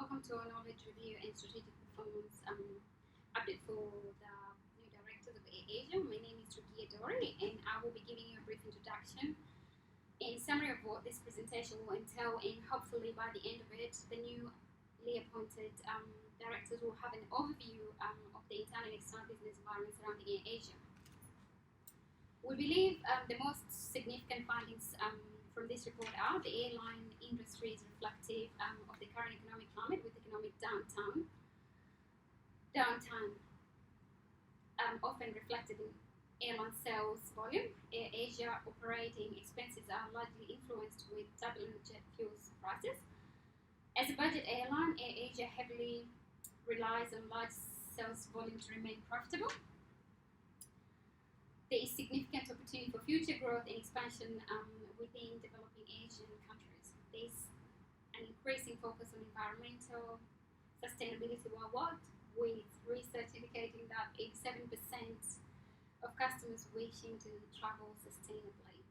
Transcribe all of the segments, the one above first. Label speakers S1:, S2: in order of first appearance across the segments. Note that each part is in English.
S1: Welcome to our knowledge review and strategic performance update for the new directors of AirAsia. My name is Rukia Dori, and I will be giving you a brief introduction and summary of what this presentation will entail, and hopefully by the end of it, the newly appointed directors will have an overview of the internal and external business environment surrounding AirAsia. We believe the most significant findings from this report are the airline industry is reflective of the current economic climate, with economic downtime often reflected in airline sales volume. AirAsia operating expenses are largely influenced with doubling jet fuel prices. As a budget airline, AirAsia heavily relies on large sales volume to remain profitable. There is significant opportunity for future growth and expansion within developing Asian countries. There is an increasing focus on environmental sustainability worldwide, with research indicating that 87% of customers wishing to travel sustainably.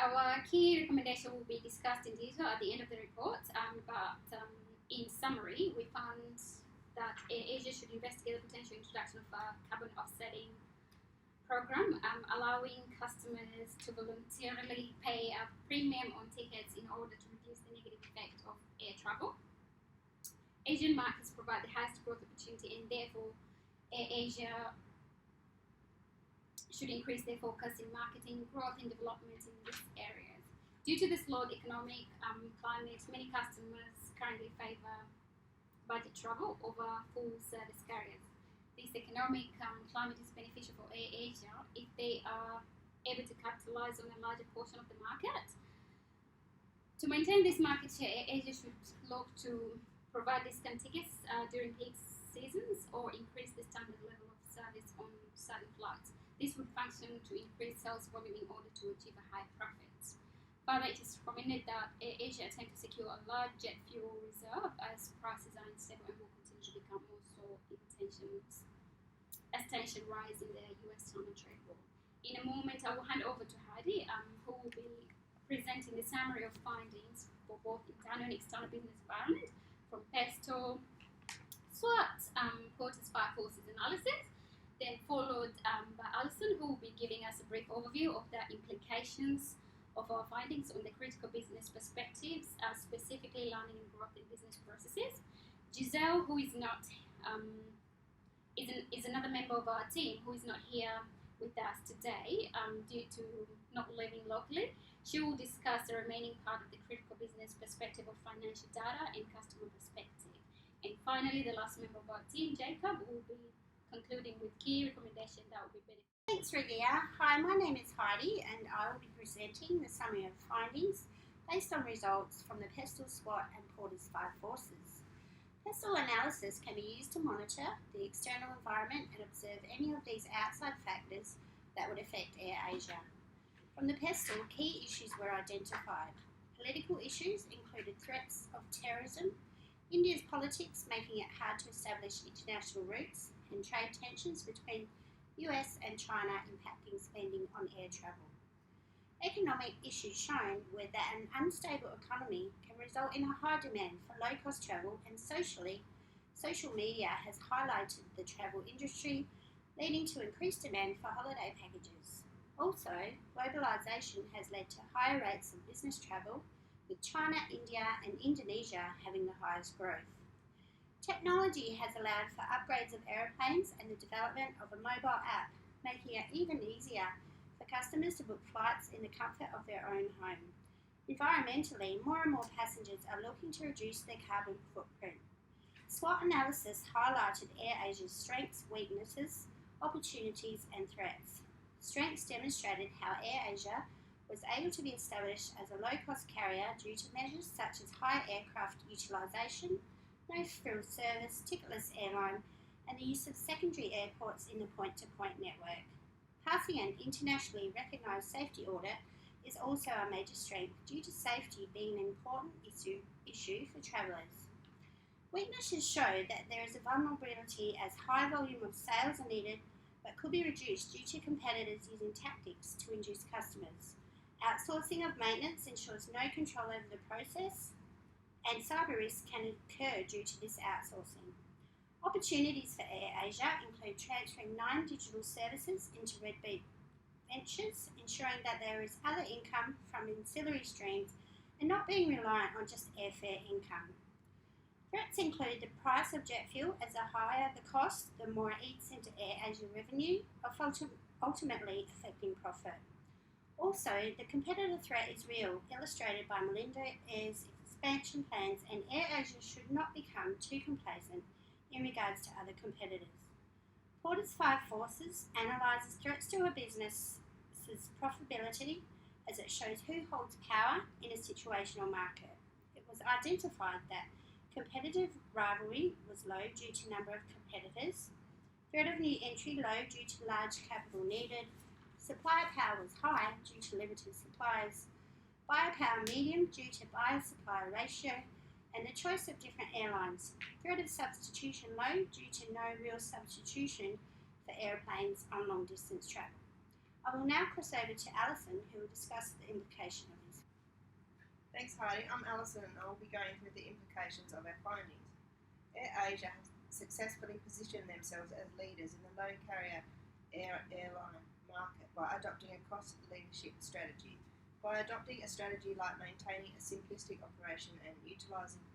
S1: Our key recommendation will be discussed in detail at the end of the report, but in summary, we found that AirAsia should investigate the potential introduction of a carbon offsetting program, allowing customers to voluntarily pay a premium on tickets in order to reduce the negative effect of air travel. Asian markets provide the highest growth opportunity, and therefore AirAsia should increase their focus in marketing, growth and development in these areas. Due to the slowed economic climate, many customers currently favour budget travel over full service carriers. This economic climate is beneficial for AirAsia if they are able to capitalize on a larger portion of the market. To maintain this market share, AirAsia should look to provide discount tickets during peak seasons or increase the standard level of service on certain flights. This would function to increase sales volume in order to achieve a higher profit. Further, it is recommended that AirAsia attempt to secure a large jet fuel reserve, as prices are unstable and will continue to become more so as tension rise in the US-China trade war. In a moment, I will hand over to Heidi, who will be presenting the summary of findings for both internal and external business environment from PESTEL, SWOT, Porter's Five Forces analysis, then followed by Alison, who will be giving us a brief overview of the implications of our findings on the critical business perspectives, specifically learning and growth in business processes. Giselle, who is not is another member of our team who is not here with us today due to not living locally. She will discuss the remaining part of the critical business perspective of financial data and customer perspective. And finally, the last member of our team, Jacob, will be concluding with key recommendations that will be beneficial.
S2: Thanks, Rugia. Hi, my name is Heidi, and I will be presenting the summary of findings based on results from the PESTEL, SWOT and Porter's Five Forces. PESTEL analysis can be used to monitor the external environment and observe any of these outside factors that would affect AirAsia. From the PESTEL, key issues were identified. Political issues included threats of terrorism, India's politics making it hard to establish international routes, and trade tensions between US and China impacting spending on air travel. Economic issues shown were that an unstable economy can result in a high demand for low-cost travel, and social media has highlighted the travel industry, leading to increased demand for holiday packages. Also, globalisation has led to higher rates of business travel, with China, India and Indonesia having the highest growth. Technology has allowed for upgrades of aeroplanes and the development of a mobile app, making it even easier for customers to book flights in the comfort of their own home. Environmentally, more and more passengers are looking to reduce their carbon footprint. SWOT analysis highlighted AirAsia's strengths, weaknesses, opportunities and threats. Strengths demonstrated how AirAsia was able to be established as a low-cost carrier due to measures such as high aircraft utilisation, no frill service, ticketless airline and the use of secondary airports in the point-to-point network. Passing an internationally recognised safety audit is also a major strength due to safety being an important issue for travellers. Weaknesses show that there is a vulnerability as high volume of sales are needed but could be reduced due to competitors using tactics to induce customers. Outsourcing of maintenance ensures no control over the process, and cyber risks can occur due to this outsourcing. Opportunities for AirAsia include transferring 9 digital services into Redbeat Ventures, ensuring that there is other income from ancillary streams and not being reliant on just airfare income. Threats include the price of jet fuel, as the higher the cost, the more it eats into AirAsia revenue, ultimately affecting profit. Also, the competitor threat is real, illustrated by Melinda Air's expansion plans, and AirAsia should not become too complacent in regards to other competitors. Porter's 5 Forces analyses threats to a business's profitability as it shows who holds power in a situational market. It was identified that competitive rivalry was low due to number of competitors, threat of new entry low due to large capital needed, supplier power was high due to limited suppliers, buyer power medium due to buyer-supplier ratio, and the choice of different airlines. Threat of substitution low due to no real substitution for airplanes on long-distance travel. I will now cross over to Alison, who will discuss the implication of this.
S3: Thanks, Heidi. I'm Alison and I'll be going through the implications of our findings. AirAsia has successfully positioned themselves as leaders in the low-carrier airline market by adopting a cost leadership strategy. By adopting a strategy like maintaining a simplistic operation and utilising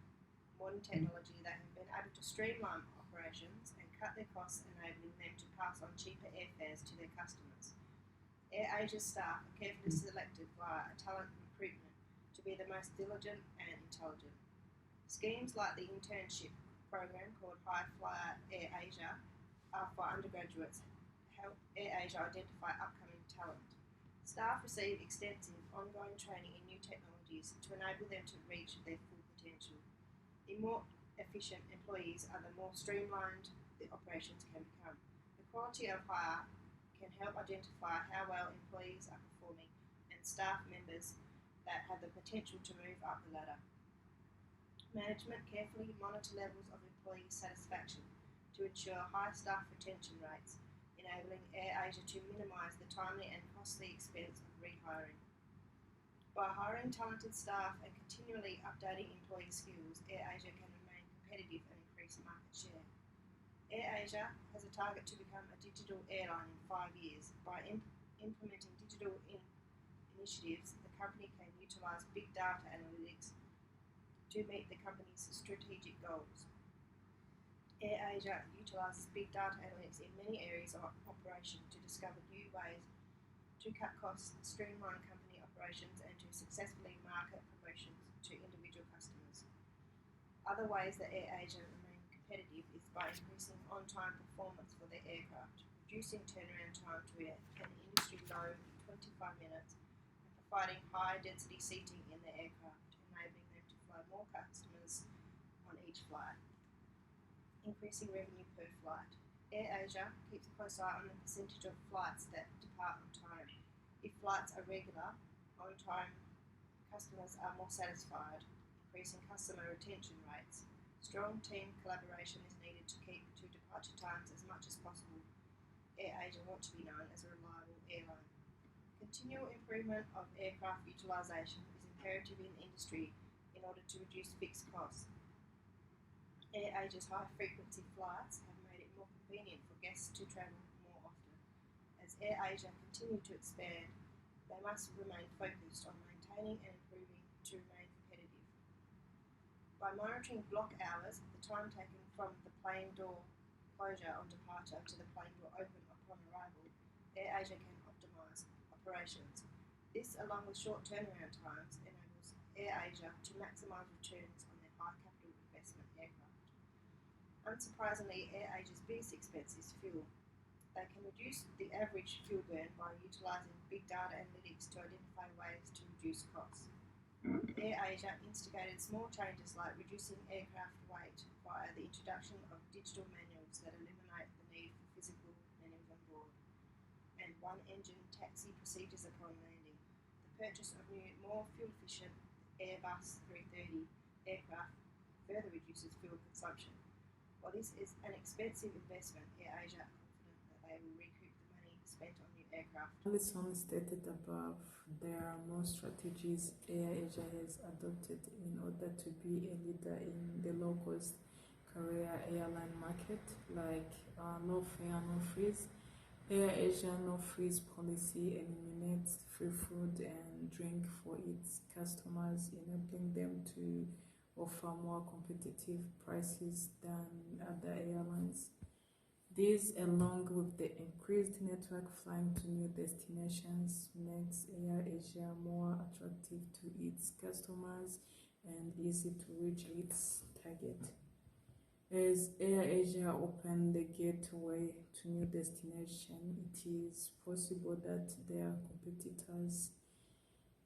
S3: modern technology, they have been able to streamline operations and cut their costs, enabling them to pass on cheaper airfares to their customers. AirAsia's staff are carefully selected via a talent recruitment to be the most diligent and intelligent. Schemes like the internship program called High Flyer AirAsia for undergraduates help AirAsia identify upcoming talent. Staff receive extensive ongoing training in new technologies to enable them to reach their full potential. The more efficient employees are, the more streamlined the operations can become. The quality of hire can help identify how well employees are performing and staff members that have the potential to move up the ladder. Management carefully monitor levels of employee satisfaction to ensure high staff retention rates, enabling AirAsia to minimise the timely and costly expense of rehiring. By hiring talented staff and continually updating employee skills, AirAsia can remain competitive and increase market share. AirAsia has a target to become a digital airline in 5 years. By implementing digital initiatives, the company can utilise big data analytics to meet the company's strategic goals. AirAsia utilises big data analytics in many areas of operation to discover new ways to cut costs, streamline company operations, and to successfully market promotions to individual customers. Other ways that AirAsia remain competitive is by increasing on-time performance for their aircraft, reducing turnaround time to an industry low 25 minutes, and providing high-density seating in their aircraft, enabling them to fly more customers on each flight. Increasing revenue per flight. AirAsia keeps a close eye on the percentage of flights that depart on time. If flights are regular, on time, customers are more satisfied, increasing customer retention rates. Strong team collaboration is needed to keep to departure times as much as possible. AirAsia want to be known as a reliable airline. Continual improvement of aircraft utilisation is imperative in the industry in order to reduce fixed costs. AirAsia's high-frequency flights have made it more convenient for guests to travel more often. As AirAsia continue to expand, they must remain focused on maintaining and improving to remain competitive. By monitoring block hours, the time taken from the plane door closure on departure to the plane door open upon arrival, AirAsia can optimise operations. This, along with short turnaround times, enables AirAsia to maximise returns on their high capital investment aircraft. Unsurprisingly, AirAsia's biggest expense is fuel. They can reduce the average fuel burn by utilising big data analytics to identify ways to reduce costs. AirAsia instigated small changes like reducing aircraft weight via the introduction of digital manuals that eliminate the need for physical manuals on board, and one-engine taxi procedures upon landing. The purchase of new, more fuel-efficient Airbus 330 aircraft further reduces fuel consumption. While this is an expensive investment, AirAsia are confident that they will recoup the money spent on new aircraft.
S4: Alison stated above, there are more strategies AirAsia has adopted in order to be a leader in the low-cost carrier airline market, like no fare, no freeze. AirAsia no freeze policy eliminates free food and drink for its customers, enabling them to offer more competitive prices than other airlines. This, along with the increased network flying to new destinations, makes AirAsia more attractive to its customers and easy to reach its target. As AirAsia opened the gateway to new destinations, it is possible that their competitors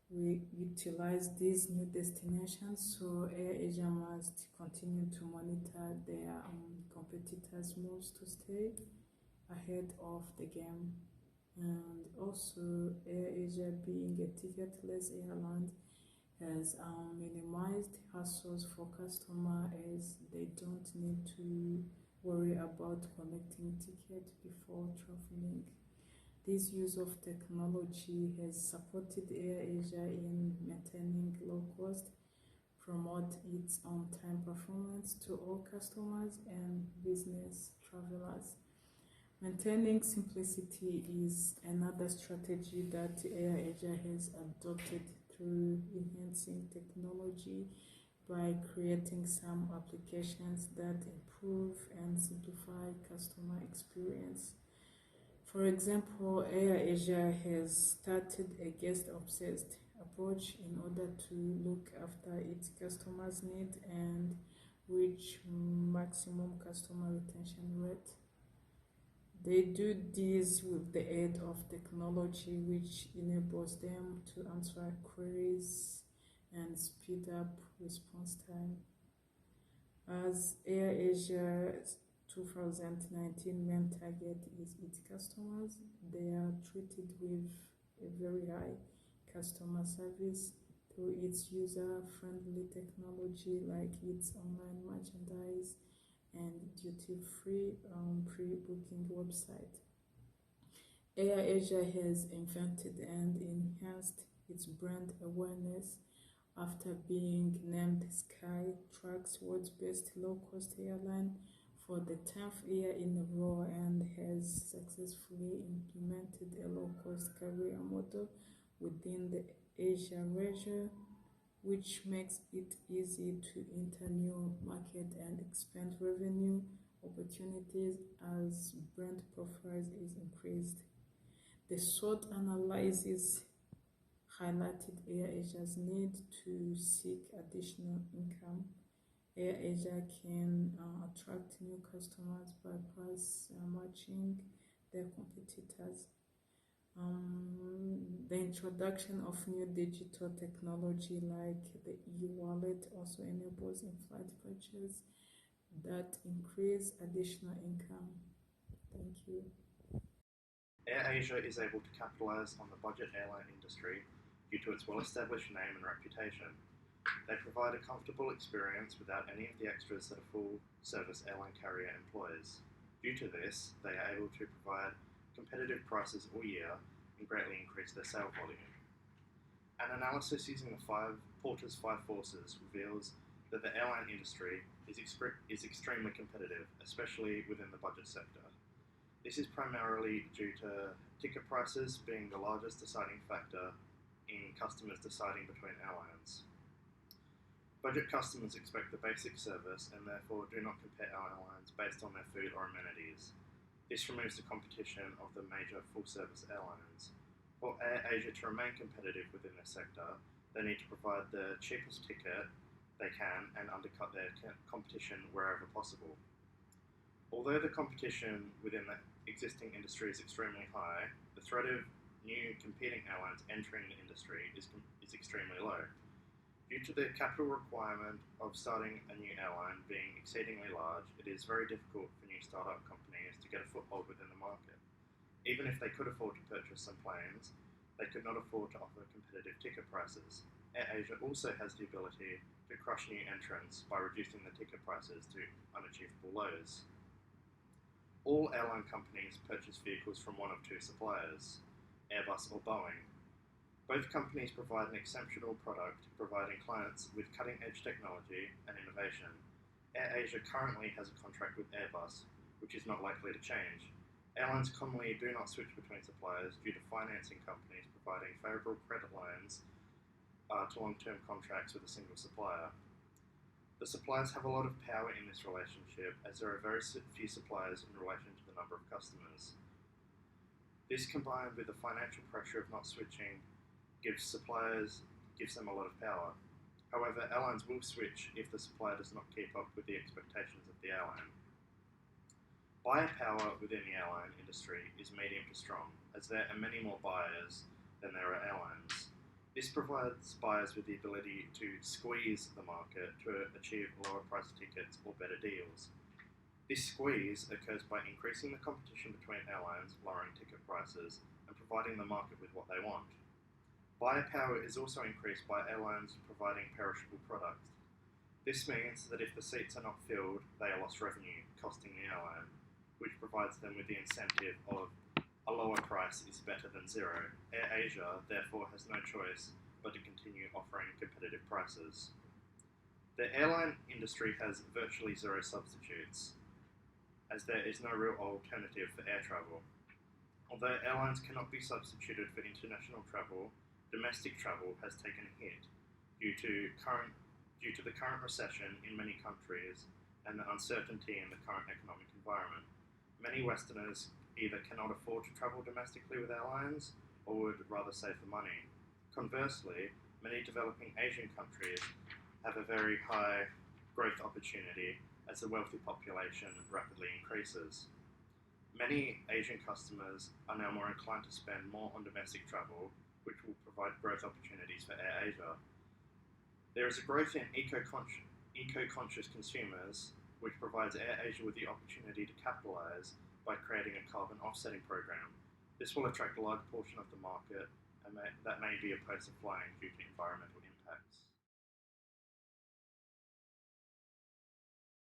S4: will utilize these new destinations, so AirAsia must continue to monitor their competitors' moves to stay ahead of the game. And also, AirAsia, being a ticketless airline, has minimized hassles for customers, as they don't need to worry about collecting tickets before traveling. This use of technology has supported AirAsia in maintaining low cost, promote its on-time performance to all customers and business travelers. Maintaining simplicity is another strategy that AirAsia has adopted through enhancing technology by creating some applications that improve and simplify customer experience. For example, AirAsia has started a guest-obsessed approach in order to look after its customers' needs and reach maximum customer retention rate. They do this with the aid of technology, which enables them to answer queries and speed up response time. As AirAsia's 2019 main target is its customers, they are treated with a very high customer service through its user-friendly technology, like its online merchandise and duty-free pre-booking website. AirAsia has invented and enhanced its brand awareness after being named Skytrax's world's best low-cost airline for the 10th year in a row, and has successfully implemented a low-cost carrier model within the Asia region, which makes it easy to enter new market and expand revenue opportunities as brand profiles is increased. The SWOT analysis highlighted AirAsia's need to seek additional income. AirAsia can attract new customers by price matching their competitors. The introduction of new digital technology like the e-wallet also enables in-flight purchases that increase additional income. Thank you.
S5: AirAsia is able to capitalize on the budget airline industry due to its well-established name and reputation. They provide a comfortable experience without any of the extras that a full-service airline carrier employs. Due to this, they are able to provide competitive prices all year and greatly increase their sale volume. An analysis using the Porter's 5 forces reveals that the airline industry is extremely competitive, especially within the budget sector. This is primarily due to ticket prices being the largest deciding factor in customers deciding between airlines. Budget customers expect the basic service and therefore do not compare airlines based on their food or amenities. This removes the competition of the major full-service airlines. For AirAsia to remain competitive within this sector, they need to provide the cheapest ticket they can and undercut their competition wherever possible. Although the competition within the existing industry is extremely high, the threat of new competing airlines entering the industry is extremely low. Due to the capital requirement of starting a new airline being exceedingly large, it is very difficult for new startup companies to get a foothold within the market. Even if they could afford to purchase some planes, they could not afford to offer competitive ticket prices. AirAsia also has the ability to crush new entrants by reducing the ticket prices to unachievable lows. All airline companies purchase vehicles from one of two suppliers. Airbus or Boeing. Both companies provide an exceptional product, providing clients with cutting-edge technology and innovation. AirAsia currently has a contract with Airbus, which is not likely to change. Airlines commonly do not switch between suppliers due to financing companies providing favourable credit loans to long-term contracts with a single supplier. The suppliers have a lot of power in this relationship, as there are very few suppliers in relation to the number of customers. This, combined with the financial pressure of not switching, gives them a lot of power. However, airlines will switch if the supplier does not keep up with the expectations of the airline. Buyer power within the airline industry is medium to strong, as there are many more buyers than there are airlines. This provides buyers with the ability to squeeze the market to achieve lower priced tickets or better deals. This squeeze occurs by increasing the competition between airlines, lowering ticket prices, and providing the market with what they want. Buyer power is also increased by airlines providing perishable products. This means that if the seats are not filled, they are lost revenue, costing the airline, which provides them with the incentive of a lower price is better than zero. AirAsia therefore has no choice but to continue offering competitive prices. The airline industry has virtually zero substitutes, as there is no real alternative for air travel. Although airlines cannot be substituted for international travel, domestic travel has taken a hit due to the current recession in many countries and the uncertainty in the current economic environment. Many Westerners either cannot afford to travel domestically with airlines or would rather save the money. Conversely, many developing Asian countries have a very high growth opportunity as the wealthy population rapidly increases. Many Asian customers are now more inclined to spend more on domestic travel, which will provide growth opportunities for AirAsia. There is a growth in eco-conscious consumers, which provides AirAsia with the opportunity to capitalise by creating a carbon offsetting program. This will attract a large portion of the market, and that may be opposed to flying due to environmental impacts.